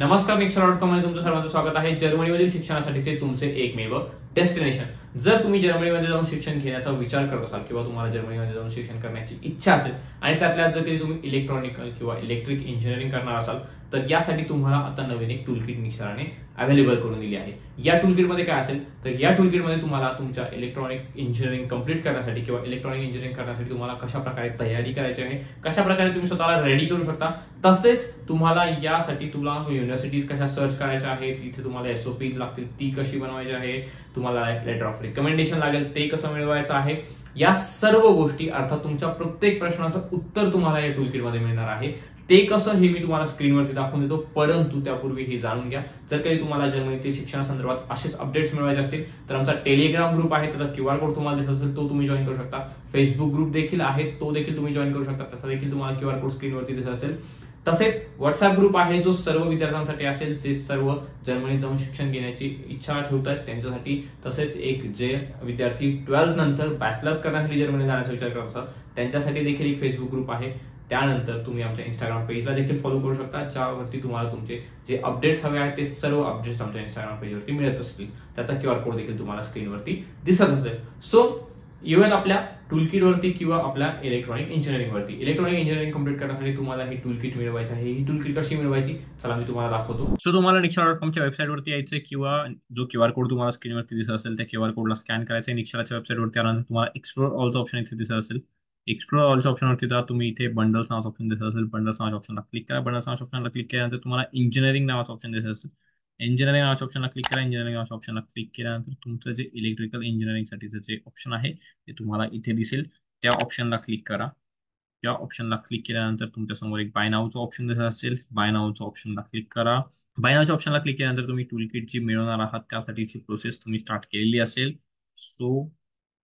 नमस्कार, Mixer.com मध्ये तुमचं सर्वांचं स्वागत आहे. जर्मनीमधील शिक्षणासाठीचे तुमचे एकमेव डेस्टिनेशन. जर तुम्ही जर्मनीमध्ये जाऊन शिक्षण घेण्याचा विचार करत असाल किंवा तुम्हाला जर्मनीमध्ये जाऊन शिक्षण करण्याची इच्छा असेल आणि त्यातल्या जर कधी तुम्ही इलेक्ट्रॉनिकल किंवा इलेक्ट्रिक इंजिनिअरिंग करणार असाल तर यासाठी तुम्हाला आता नवीन एक टूलकिट निक्षराने अवेलेबल करून दिली आहे. या टूलकिटमध्ये काय असेल तर या टूलकिटमध्ये तुम्हाला तुमच्या इलेक्ट्रॉनिक इंजिनिअरिंग कंप्लीट करण्यासाठी किंवा इलेक्ट्रॉनिक इंजिनिअरिंग करण्यासाठी तुम्हाला कशा प्रकारे तयारी करायची आहे, कशा प्रकारे तुम्ही स्वतःला रेडी करू शकता, तसेच तुम्हाला यासाठी तुला युनिव्हर्सिटीज कशा सर्च करायच्या आहेत, इथे तुम्हाला एसओपीज लागतील ती कशी बनवायची आहे, तुम्हाला लेटर ऑफ रिकमेंडेशन लागेल ते कसं मिळवायचं आहे, या सर्व गोष्टी अर्थात तुमच्या प्रत्येक प्रश्नाचं उत्तर तुम्हाला या टूलकिटमध्ये मिळणार आहे. ते कसं हे मी तुम्हाला स्क्रीनवरती दाखवून देतो, परंतु त्यापूर्वी हे जाणून घ्या, जर काही तुम्हाला जर्मनीतील शिक्षणासंदर्भात असेच अपडेट्स मिळवायचे असतील तर आमचा टेलिग्राम ग्रुप आहे, त्याचा क्यूआर कोड तुम्हाला दिसत असेल तो तुम्ही जॉईन करू शकता. फेसबुक ग्रुप देखील आहे, तो देखील तुम्ही जॉईन करू शकता, त्याचा देखील तुम्हाला क्यूआर कोड स्क्रीनवरती दिसत असेल. तसेच व्हॉट्सअप ग्रुप आहे जो सर्व विद्यार्थ्यांसाठी असेल जे सर्व जर्मनीत जाऊन शिक्षण घेण्याची इच्छा ठेवतात त्यांच्यासाठी. तसेच एक जे विद्यार्थी 12th नंतर बॅचलर्स करण्यासाठी जर्मनी जाण्याचा विचार करत असतात त्यांच्यासाठी देखील एक फेसबुक ग्रुप आहे. त्यानंतर तुम्ही आमच्या इंस्टाग्राम पेजला देखील फॉलो करू शकता, ज्यावरती तुम्हाला तुमचे जे अपडेट्स हवे आहेत ते सर्व अपडेट्स आमच्या इंस्टाग्राम पेजवरती मिळत असतील. त्याचा क्यूआर कोड देखील तुम्हाला स्क्रीनवरती दिसत असेल. सो येऊयात आपल्या टूलकिट वरती किंवा आपल्या इलेक्ट्रॉनिक इंजिनिअरिंग वरती. इलेक्ट्रॉनिक इंजिनिअरिंग कंप्लीट करण्यासाठी तुम्हाला ही टूलकिट मिळवायची आहे. ही टूलकिट कशी मिळवायची चला मी तुम्हाला दाखवतो. सो तुम्हाला Niksha.com वेबसाईट वरती यायचं किंवा जो क्यूआर कोड तुम्हाला स्क्रीनवरती दिसत असेल त्या क्यूआर कोडला स्कॅन करायचं आहे. Nikshaच्या वेबसाईटवरती आल्यानंतर तुम्हाला एक्सप्लोर ऑलचं ऑप्शन इथे दिसत असेल. एक्सप्लोर ऑलच्या ऑप्शनवरती जा, तुम्ही इथे बंडल्स नावाचा ऑप्शन दिसत असेल, बंडल्स नावाच्या ऑप्शनला क्लिक करा. बंडल्स नावाच्या ऑप्शनला क्लिक केल्यानंतर तुम्हाला इंजिनिअरिंग नावाचं ऑप्शन दिसत असेल. इंजिनिअरिंग नावाच्या ऑप्शनला क्लिक करा. इंजिनिअरिंग नावाच्या ऑप्शनला क्लिक केल्यानंतर तुमचं जे इलेक्ट्रिकल इंजिनिअरिंगसाठीचं जे ऑप्शन आहे ते तुम्हाला इथे दिसेल. त्या ऑप्शनला क्लिक करा. त्या ऑप्शनला क्लिक केल्यानंतर तुमच्यासमोर एक बाय नावचं ऑप्शन दिसत असेल. बाय नावचं ऑप्शनला क्लिक करा. बाय नावच्या ऑप्शनला क्लिक केल्यानंतर तुम्ही टूलकिट जी मिळवणार आहात त्यासाठीची प्रोसेस तुम्ही स्टार्ट केलेली असेल. सो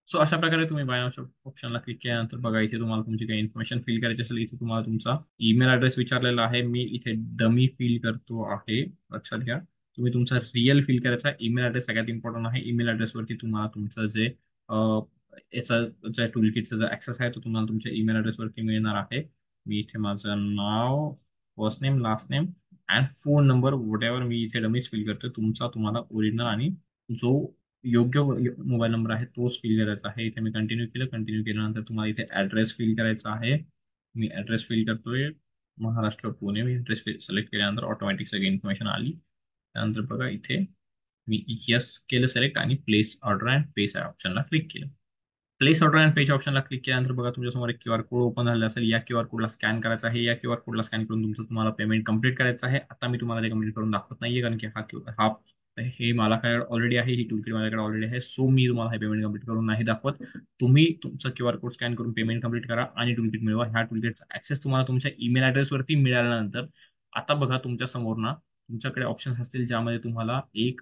सो अशा प्रकारे तुम्ही बाय नावच्या ऑप्शनला क्लिक केल्यानंतर बघा इथे तुम्हाला तुमची काही इन्फॉर्मेशन फिल करायची असेल. इथे तुम्हाला तुमचा ईमेल ऍड्रेस विचारलेला आहे. मी इथे डमी फिल करतो आहे, लक्षात घ्या. तुम्ही तुमचा रिअल फिल करायचा. ईमेल ऍड्रेस सगळ्यात इम्पॉर्टंट आहे. ईमेल ऍड्रेसवरती तुम्हाला तुमचं जे याचा ज्या टूलकिटचा जो ऍक्सेस आहे तो तुम्हाला तुमच्या ईमेल ऍड्रेसवरती मिळणार आहे. मी इथे माझं नाव, first name, last name and phone number whatever मी इथे डमीच फिल करतो. तुमचा तुम्हाला ओरिजिनल आणि जो योग्य मोबाईल नंबर आहे तोच फिल करायचा आहे. इथे मी कंटिन्यू केलं. कंटिन्यू केल्यानंतर तुम्हाला इथे ऍड्रेस फिल करायचा आहे. मी ऍड्रेस फिल करतोय महाराष्ट्र पुणे. मी ऍड्रेस सिलेक्ट केल्यानंतर ऑटोमॅटिक सगळी इन्फॉर्मेशन आली. त्यानंतर बघा इथे मी यस केलं सिलेक्ट आणि प्लेस ऑर्डर अँड पेज ऑप्शनला क्लिक केलं. प्लेस ऑर्डर अँड पेज ऑप्शनला क्लिक केल्यानंतर बघा तुमच्यासमोर एक क्यूआर कोड ओपन झाला असेल. या क्यूआर कोडला स्कॅन करायचा आहे. या क्यूआर कोडला स्कॅन करून तुमचं तुम्हाला पेमेंट कंप्लीट करायचं आहे. आता मी तुम्हाला ते कंप्लीट करून दाखवत नाहीये कारण की हा हे माझ्याकडे ऑलरेडी आहे, ही टूलकिट माझ्याकडे ऑलरेडी आहे. सो मी तुम्हाला हे पेमेंट कंप्लीट करून नाही दाखवत. तुम्ही तुमचा क्यूआर कोड स्कॅन करून पेमेंट कंप्लीट करा आणि टूलकिट मिळवा. ह्या टूलकिटचा ऍक्सेस तुम्हाला तुमच्या ईमेल ऍड्रेसवरती मिळाल्यानंतर आता बघा तुमच्या समोर ना तुमच्याकडे ऑप्शन असतील ज्यामध्ये तुम्हाला एक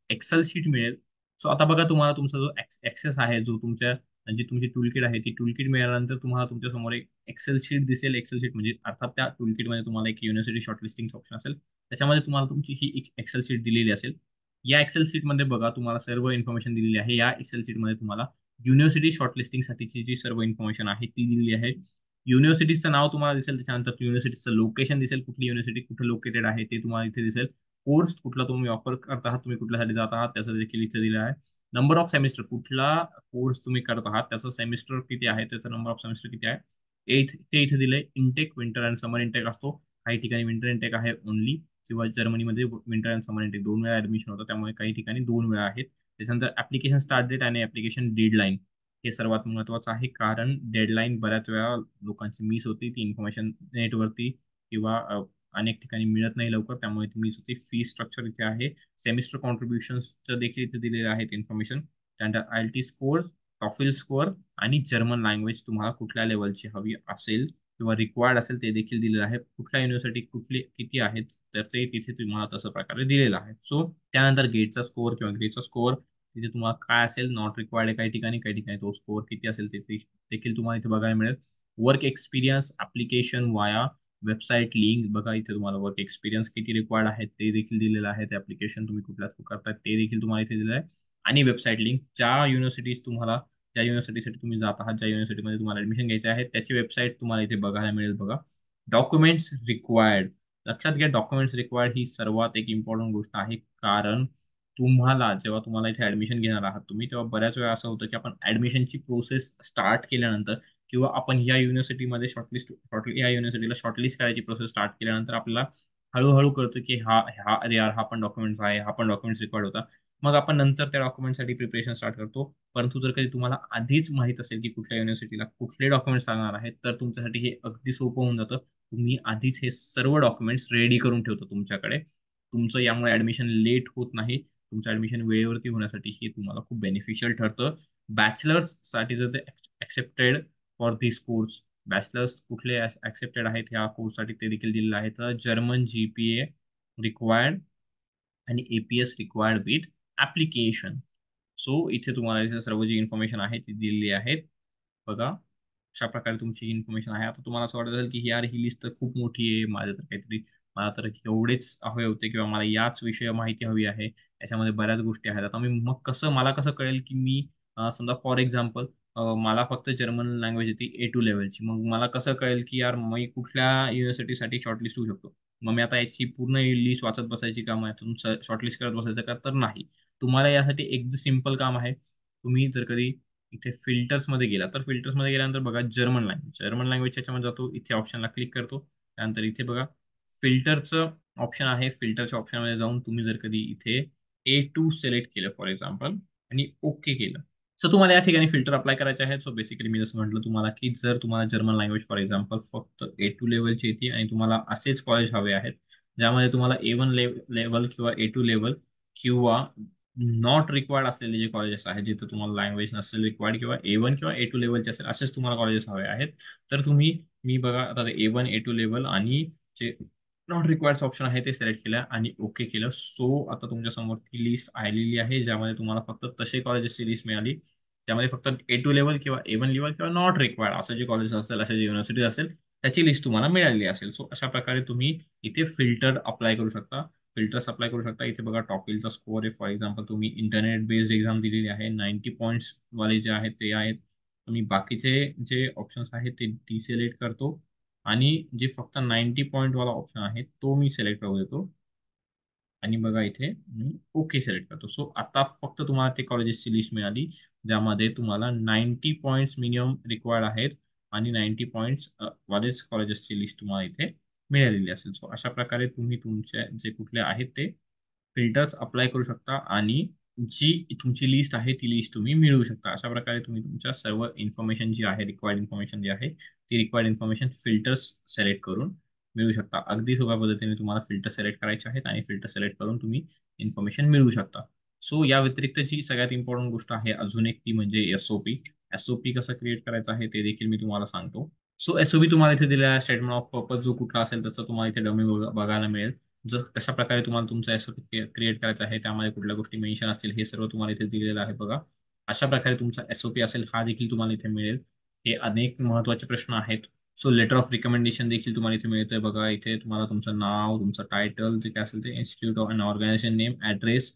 एक्सेल शीट मिळेल. सो आता बघा तुम्हाला तुमचा जो ऍक्सेस आहे, जो तुमच्या जी तुमची टूलकिट आहे ती टूलकिट मिळाल्यानंतर तुम्हाला तुमच्या समोर एक एक्सेल शीट दिसेल. एक्सेल शीट म्हणजे अर्थात त्या टूलकिटमध्ये तुम्हाला एक युनिव्हर्सिटी शॉर्टलिस्टिंगचं ऑप्शन असेल. त्याच्यामध्ये तुम्हाला तुमची ही एक एक्सेल शीट दिलेली असेल. या एक्सेल शीटमध्ये बघा तुम्हाला सर्व इन्फॉर्मेशन दिलेली आहे. या एक्सेल शीटमध्ये तुम्हाला युनिव्हर्सिटी शॉर्टलिस्टिंगसाठीची जी सर्व इन्फॉर्मेशन आहे ती दिलेली आहे. युनिव्हर्सिटीचं नाव तुम्हाला दिसेल. त्याच्यानंतर युनिव्हर्सिटीचं लोकेशन दिसेल, कुठली युनिव्हर्सिटी कुठे लोकेटेड आहे ते तुम्हाला इथे दिसेल. कोर्स कुठला तुम्ही ऑफर करत आहात, तुम्ही कुठल्यासाठी जात आहात त्याचं देखील इथे दिलं आहे. नंबर ऑफ सेमिस्टर, कुठला कोर्स तुम्ही करत आहात त्याचं सेमिस्टर किती आहे, त्याचा नंबर ऑफ सेमिस्टर किती आहे ते इथे दिलंय. Intake winter and summer intake असतो. काही ठिकाणी विंटर इंटेक आहे ओनली, किंवा जर्मनीमध्ये विंटर अँड समर इंटेक 2 वेळा ऍडमिशन होतं, त्यामुळे काही ठिकाणी 2 वेळा आहेत. त्याच्यानंतर ऍप्लिकेशन स्टार्ट डेट आणि ऍप्लिकेशन डेडलाईन हे सर्वात महत्त्वाचं आहे, कारण डेडलाईन बऱ्याच वेळा लोकांची मिस होती. ती इन्फॉर्मेशन नेटवरती किंवा अनेक ठिकाणी मिळत नाही लवकर, त्यामुळे ती मिस होती. फी स्ट्रक्चर इथे आहे. सेमिस्टर कॉन्ट्रीब्युशन्सचं देखील इथे दिलेलं आहेत इन्फॉर्मेशन. त्यानंतर IELTS स्कोअर, टॉफिल स्कोअर आणि जर्मन लँग्वेज तुम्हाला कुठल्या लेवलची हवी असेल किंवा रिक्वायर्ड असेल ते देखील दिलेलं आहे. कुठल्या युनिव्हर्सिटी कुठली किती आहेत तर ते तिथे तुम्हाला तसं प्रकारे दिलेलं आहे. सो त्यानंतर गेटचा स्कोअर किंवा ग्रेडचा स्कोअर तिथे तुम्हाला काय असेल, नॉट रिक्वायर्ड आहे काही ठिकाणी तो स्कोअर किती असेल ते देखील तुम्हाला इथे बघायला मिळेल. वर्क एक्सपिरियन्स, ऍप्लिकेशन वाया वेबसाईट लिंक, बघा इथे तुम्हाला वर्क एक्सपिरियन्स किती रिक्वायर्ड आहे ते देखील दिलेलं आहे. ते ऍप्लिकेशन तुम्ही कुठल्या करताय ते देखील तुम्हाला इथे दिलेलं आहे. आणि वेबसाईट लिंक, ज्या युनिव्हर्सिटीसाठी तुम्ही जात आहात, ज्या युनिव्हर्सिटीमध्ये तुम्हाला ऍडमिशन घ्यायचे आहे त्याची वेबसाईट तुम्हाला इथे बघायला मिळेल. बघा डॉक्युमेंट्स रिक्वायर्ड, लक्षात घ्या, डॉक्युमेंट्स रिक्वायर्ड ही सर्वात एक इम्पॉर्टंट गोष्ट आहे. कारण जेव्हा तुम्हाला इथे ऍडमिशन घेणार आहात तुम्ही, तेव्हा बऱ्याच वेळा असं होतं की आपण ऍडमिशनची प्रोसेस स्टार्ट केल्यानंतर किंवा आपण या युनिव्हर्सिटीला शॉर्टलिस्ट करायची प्रोसेस स्टार्ट केल्यानंतर आपल्याला हळूहळू कळतं की हा हा अरे यार, हा पण डॉक्युमेंट्स आहे, हा पण डॉक्युमेंट्स रिक्वायर्ड होता. मग आपण नंतर त्या डॉक्युमेंटसाठी प्रिपरेशन स्टार्ट करतो. परंतु जर कधी तुम्हाला आधीच माहित असेल की कुठल्या युनिव्हर्सिटीला कुठले डॉक्युमेंट्स लागणार आहेत, तर तुमच्यासाठी हे अगदी सोपं होऊन जातं. तुम्ही आधीच हे सर्व डॉक्युमेंट्स रेडी करून ठेवतो तुमच्याकडे. तुमचं यामुळे ऍडमिशन लेट होत नाही. तुमचं ऍडमिशन वेळेवरती होण्यासाठी हे तुम्हाला खूप बेनिफिशियल ठरतं. बॅचलर्ससाठी जर ते accepted for this course, bachelors कुठले ऍक्सेप्टेड आहेत ह्या कोर्ससाठी ते देखील दिलेलं आहे. तर जर्मन GPA रिक्वायर्ड आणि APS required with application. So इथे तुम्हाला इथे सर्व जी इन्फॉर्मेशन आहे ती दिलेली आहे. बघा, अशा प्रकारे तुमची इन्फॉर्मेशन आहे. आता तुम्हाला असं वाटत असेल की यार, ही लिस्ट तर खूप मोठी आहे, मला तर एवढेच हवे होते किंवा मला याच विषय माहिती हवी आहे, याच्यामध्ये बऱ्याच गोष्टी आहेत. आता मला कसं कळेल की मी समजा फॉर एक्झाम्पल मला फक्त जर्मन लँग्वेज येते A2 लेवलची, मग मला कसं कळेल की यार मी कुठल्या युनिव्हर्सिटीसाठी शॉर्टलिस्ट होऊ शकतो? मग मी आता याची पूर्ण लिस्ट वाचत बसायची काम आहे, तुमचं शॉर्टलिस्ट करत बसायचं का? तर नाही. तुम्हाला यासाठी एकदम सिम्पल काम आहे. तुम्ही जर कधी इथे फिल्टर्समध्ये गेला, तर फिल्टर्समध्ये गेल्यानंतर बघा जर्मन लँग्वेज याच्यामध्ये जातो, इथे ऑप्शनला क्लिक करतो. त्यानंतर इथे बघा फिल्टरचं ऑप्शन आहे. फिल्टरच्या ऑप्शनमध्ये जाऊन तुम्ही जर कधी इथे A2 सिलेक्ट केलं फॉर एक्झाम्पल आणि ओके केलं, सो तुम्हाला या ठिकाणी फिल्टर अप्लाय करायचे आहे. सो बेसिकली मी जसं म्हटलं तुम्हाला की जर तुम्हाला जर्मन लँग्वेज फॉर एक्झाम्पल फक्त A2 लेवलची येते आणि तुम्हाला असेच कॉलेज हवे आहेत ज्यामध्ये तुम्हाला A1 लेवल किंवा A2 लेवल किंवा नॉट रिक्वायर्ड असलेले जे कॉलेजेस आहेत, जिथे तुम्हाला लँग्वेज नसेल रिक्वायर्ड किंवा A1 किंवा A2 लेवलचे असेल असेच तुम्हाला कॉलेजेस हवे आहेत, तर मी बघा आता A1 A2 लेवल आणि जे नॉट रिक्वायर्ड ऑप्शन आहे ते सिलेक्ट केलं आणि ओके केलं. सो आता तुमच्या समोर ती लिस्ट आलेली आहे, ज्यामध्ये तुम्हाला फक्त तसे कॉलेजेसची लिस्ट मिळाली त्यामध्ये फक्त A2 लेवल किंवा A1 लेवल किंवा नॉट रिक्वायर्ड असं जे कॉलेज असेल, असे जे युनिव्हर्सिटी असेल, त्याची लिस्ट तुम्हाला मिळालेली असेल. सो अशा प्रकारे तुम्ही इथे फिल्टर अप्लाय करू शकता. फिल्टर्स अप्लाय करू शकता. इथे बघा टॉफिलचा स्कोअर आहे. फॉर एक्झाम्पल तुम्ही इंटरनेट बेस्ड एक्झाम दिलेली आहे, 90 पॉईंट्स वाले जे आहेत ते आहेत. तुम्ही बाकीचे जे ऑप्शन्स आहेत ते डिसिलेक्ट करतो आणि जे फक्त 90 पॉईंट वाला ऑप्शन आहे तो मी सिलेक्ट करू देतो आणि बघा इथे मी ओके सिलेक्ट करतो. सो आता फक्त तुम्हाला ते कॉलेजेसची लिस्ट मिळाली ज्यामध्ये तुम्हाला 90 पॉईंट्स मिनिमम रिक्वायर्ड आहेत आणि 90 पॉईंट्स वालेच कॉलेजेसची लिस्ट तुम्हाला इथे मिळालेली असेल. सो अशा प्रकारे तुम्ही तुमचे जे कुठले आहेत ते फिल्टर्स अप्लाय करू शकता आणि जी तुमची लिस्ट आहे ती लिस्ट तुम्ही मिळवू शकता. अशा प्रकारे तुम्ही तुमच्या सर्व इन्फॉर्मेशन जी आहे, रिक्वायर्ड इन्फॉर्मेशन जी आहे ती रिक्वायर्ड इन्फॉर्मेशन फिल्टर्स सिलेक्ट करून मिळू शकता. अगदी सोप्या पद्धतीने तुम्हाला फिल्टर सिलेक्ट करायचे आहेत आणि फिल्टर सिलेक्ट करून तुम्ही इन्फॉर्मेशन मिळवू शकता. सो या व्यतिरिक्त जी सगळ्यात इम्पॉर्टंट गोष्ट आहे अजून एक, ती म्हणजे एसओपी कसं क्रिएट करायचं आहे ते देखील मी तुम्हाला सांगतो. सो एसओपी तुम्हाला इथे दिलेला स्टेटमेंट ऑफ पर्पज जो कुठला असेल त्याचा तुम्हाला इथे डमी बघायला मिळेल. जर कशा प्रकारे तुम्हाला तुमचा एसओपी क्रिएट करायचा आहे, त्यामध्ये कुठल्या गोष्टी मेन्शन असतील हे सर्व तुम्हाला इथे दिलेलं आहे. बघा, अशा प्रकारे तुमचा एसओपी असेल हा देखील तुम्हाला इथे मिळेल. हे अनेक महत्त्वाचे प्रश्न आहेत. सो लेटर ऑफ रिकमेंडेशन देखील तुम्हाला इथे मिळतंय. बघा, इथे तुम्हाला तुमचं नाव, तुमचं टायटल जे काय असेल ते, institute of and organisation name, address,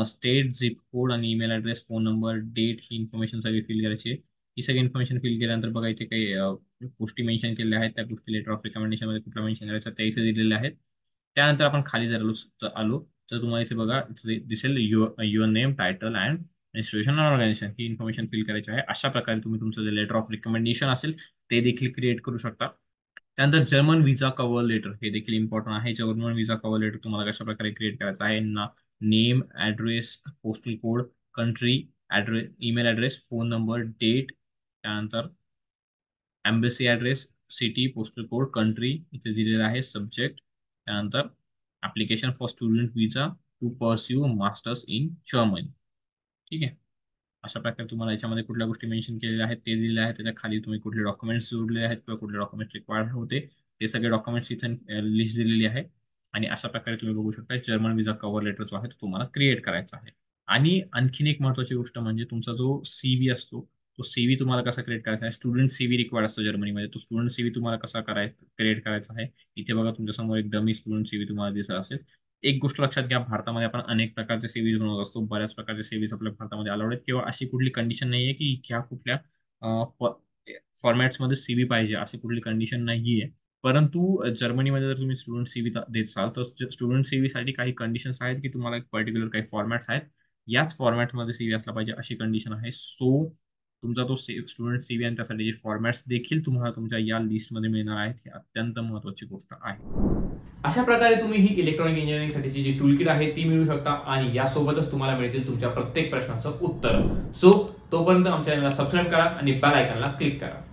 state, zip code आणि email address, phone number, date, ही इन्फॉर्मेशन सगळी फिल करायची आहे. ही सगळी इन्फॉर्मेशन फिल केल्यानंतर बघा इथे काही गोष्टी मेन्शन केलेल्या आहेत. त्या गोष्टी लेटर ऑफ रिकमेंडेशनमध्ये कुठल्या मेन्शन करायच्या त्या इथे दिलेल्या आहेत. त्यानंतर आपण खाली जर आलो तर तुम्हाला इथे बघा इथे दिसेल your name, title and institution organisation, ही इन्फॉर्मेशन फिल करायची आहे. अशा प्रकारे तुम्ही तुमचं जे लेटर ऑफ रिकमेंडेशन असेल ते देखील क्रिएट करू शकता. त्यानंतर जर्मन विजा कव्हर लेटर हे देखील इम्पॉर्टंट आहे. जर्मन विजा कव्हर लेटर तुम्हाला कशा प्रकारे क्रिएट करायचं आहे ना, name, address, postal code, country, address, email address, phone number, date, त्यानंतर embassy address, city, postal code, country इथे दिलेलं आहे, सब्जेक्ट, त्यानंतर application for student visa to pursue masters in Germany. ठीक आहे. अशा प्रकारे तुम्हाला याच्यामध्ये कुठल्या गोष्टी मेन्शन केलेल्या आहेत ते दिलेले आहेत. त्याच्या खाली तुम्ही कुठले डॉक्युमेंट्स जोडलेले आहेत किंवा कुठले डॉक्युमेंट्स रिक्वायर्ड होते ते सगळे डॉक्युमेंट्स इथे लिस्ट दिलेली आहे. आणि अशा प्रकारे तुम्ही बघू शकता जर्मन विजा कव्हर लेटर जो आहे तो तुम्हाला क्रिएट करायचा आहे. आणि आणखीन एक महत्त्वाची गोष्ट म्हणजे तुमचा जो सीव्ही असतो, तो सीव्ही तुम्हाला कसा क्रिएट करायचा आहे. स्टुडंट सीव्ही रिक्वायर्ड असतो जर्मनीमध्ये. तो स्टुडंट सीव्ही तुम्हाला कसा क्रिएट करायचा आहे. इथे बघा तुमच्यासमोर एक डमी स्टुडंट सीव्ही तुम्हाला दिसत असेल. एक गोष्ट लक्षात घ्या, भारतामध्ये आपण अनेक प्रकारचे सीव्हीज बनवत असतो. बऱ्याच प्रकारचे सीव्हीज आपल्या भारतामध्ये अलाउड आहेत किंवा अशी कुठली कंडिशन नाहीये की ह्या कुठल्या फॉर्मॅट्समध्ये सीव्ही पाहिजे, अशी कुठली कंडिशन नाहीये. परंतु जर्मनीमध्ये जर तुम्ही स्टुडंट सीव्ही देसाल तर स्टुडंट सीव्ही साठी काही कंडिशन्स आहेत की तुम्हाला एक पर्टिक्युलर काही फॉर्मॅट्स आहेत, याच फॉर्मॅटमध्ये सीव्ही असला पाहिजे अशी कंडिशन आहे. सो तुमचा तो स्टुडंट सीव्ही आणि त्यासाठी फॉर्मॅट्स देखील तुम्हाला तुमच्या या लिस्टमध्ये मिळणार आहेत. ही अत्यंत महत्त्वाची गोष्ट आहे. अशा प्रकारे तुम्ही ही इलेक्ट्रॉनिक इंजिनिअरिंगसाठीची जी टूलकिट आहे ती मिळू शकता आणि यासोबतच तुम्हाला मिळतील तुमच्या प्रत्येक प्रश्नाचं उत्तर. सो तोपर्यंत आमच्या चॅनलला सबस्क्राईब करा आणि बेल आयकॉनला क्लिक करा.